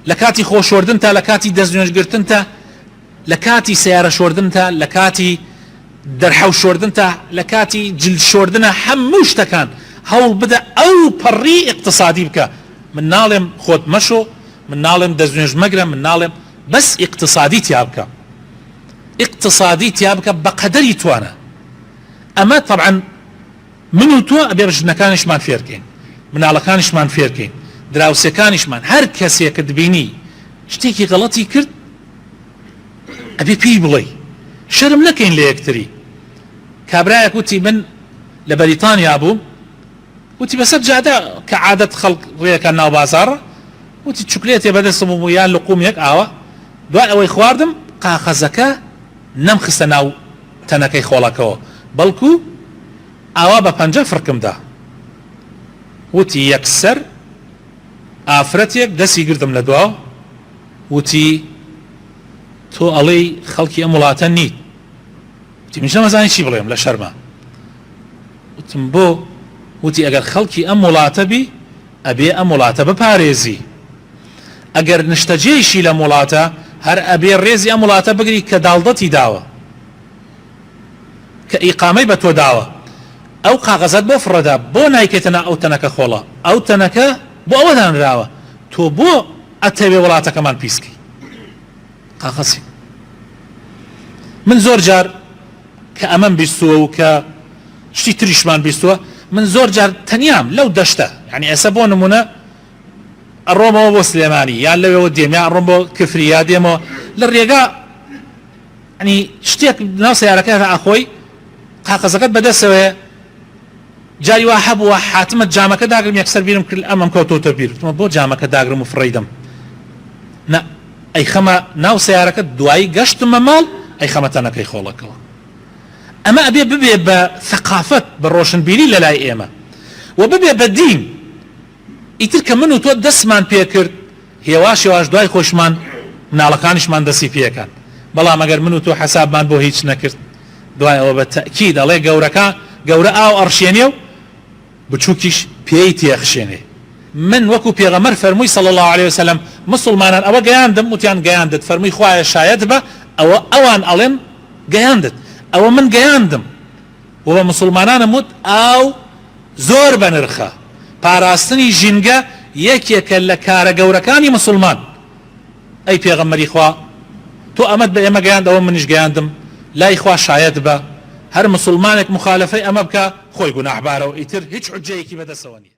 لە کاتی خۆشوردن تا لە کاتی دەستنوێژگرتن تا لە کاتی سیارە شوردن تا لە کاتی دەرحەو شوردن تا لە کاتی جلد شوردنە هەموو شتەکان هەوڵ بدە ئەو پەڕی اقتصادی بکە. من ناڵێم خۆت مەشۆ، من ناڵێم دەستنوێژ مەگرە، من ناڵێم بەس اقتصادی تیا بکە، اقتصادی تیا بکە بەقەدەری توانە. ئەمە طبعا من و تۆ ئەبێ ژنەکانیشمان فێرکەین، مناڵەکانیشمان فێرکەین، دراوسەکانیشمان. هەر کەسێکە دبینی شتێکی غەڵەتی کرد ئەبێ پێی بڵێ، شەرم نەکەین لە یەکتری. کابرایەک وتی من لە بەریتانیا بووم، وتی بەسەر جادە کە عادەت خەڵک ڕێیەکە ناو بازاڕە، وتی چوکلێتێ بەدەستم بوو یان لقومێک ئاوە، دوای ئەوەی خواردم قاقەزەکە نەمخستە ناو تەنەکەی خۆڵەکەەوە، بەڵکو ئاوا بە پەنجە فرکمدا. وتی یەکسەر ئافرەتێک دەستی گرتم لە دواو، وتی تۆ ئەڵێی خەڵکی ئەم وڵاتە نیت. وتی من نەمەزانی چی بڵێم لە شەرمە. وتم بۆ؟ وتی ئەگەر خەڵکی ئەم وڵاتە بی ئەبێ ئەم وڵاتە بپارێزی، ئەگەر نیشتەجێیشی لەم وڵاتە هەر ئەبێ ڕێزی ئەم وڵاتە بگری کە داڵدەتی داوە، کە ئیقامەی بە تۆ داوە. ئەو قاغەزەت بۆ فڕەدا، بۆ نایکێتەنە ئەو تەنەکە خۆڵە، ئەو تەنەکە بۆ ئەوە دانراوە، تۆ بۆ ئەتەوێ وڵاتەکەمان پیسکی قاقەسی. من زۆر جار کە ئەمەم بیستووە و کە شتی تریشمان بیستووە، من زۆر جار تەنیام لەو دەشتە، یعنی ئێستا بۆ نمونە ئەڕۆمەوە بۆ سلێمانی یان لەوێەوە دێم یان ئەڕۆم بۆ کفری یا دێمەوە لە ڕێگا، ینی شتێک ناو سیارەکە ئەخۆی قاقەزەکەت بەدەستەوەیە، جاری وا هەبووە حاتمە جامەکە داگرم، یەکسەر بیرم کرد ئەمەم کەوتۆتە بیر، وتمە بۆ جامەکە داگرم و فڕیدەم. نە، ئەی خەمە ناو سیارەکە دوایی گەشتمە ماڵ، ئەی خەمە تەنەکەی خۆڵەکەەوە. ئەمە ئەبێ ببێ بە ثەقافەت، بە ڕۆشنبیری لە لای ئێمە، و ببێ بە دین. ئیتر کە من و تۆ دەستمان پێ کرد، هێواش هێواش دوای خۆشمان مناڵەکانیشمان دەستی پێکەن. بەڵام ئەگەر من و تۆ حەسابمان بۆ هیچ نەکرد، دوای ئەوە بە تەئکید ئەڵێ گەورەکە گەورە ئاو ئەڕشێنێ و بچووکیش پێی تێخشێنێ. من وەکو پێغەمبەر فەرمووی صلی الله عليه وسلم مسلمانان ئەوە گەیاندم، وتیان گەیاندت، فەرمووی خوایە شایەت بە ئەوە ئەوان ئەڵێن گەیاندت، ئەوە من گەیاندم. و بە مسلمانانم وت ئاو زۆر بەنرخە، پاراستنی ژینگە یەکێکە لە کارە گەورەکانی مسلمان. ئەی پێغەمبەری خوا، تۆ ئەمەت بە ئێمە گەیاند، ئەوە منیش گەیاندم، لای خوا شایەت بە هەر مسلمانێک مخالفەی ئەمە بکە خۆی گوناحبارە و ئیتر هیچ حوجەیەکی بەدەستەوە نییە.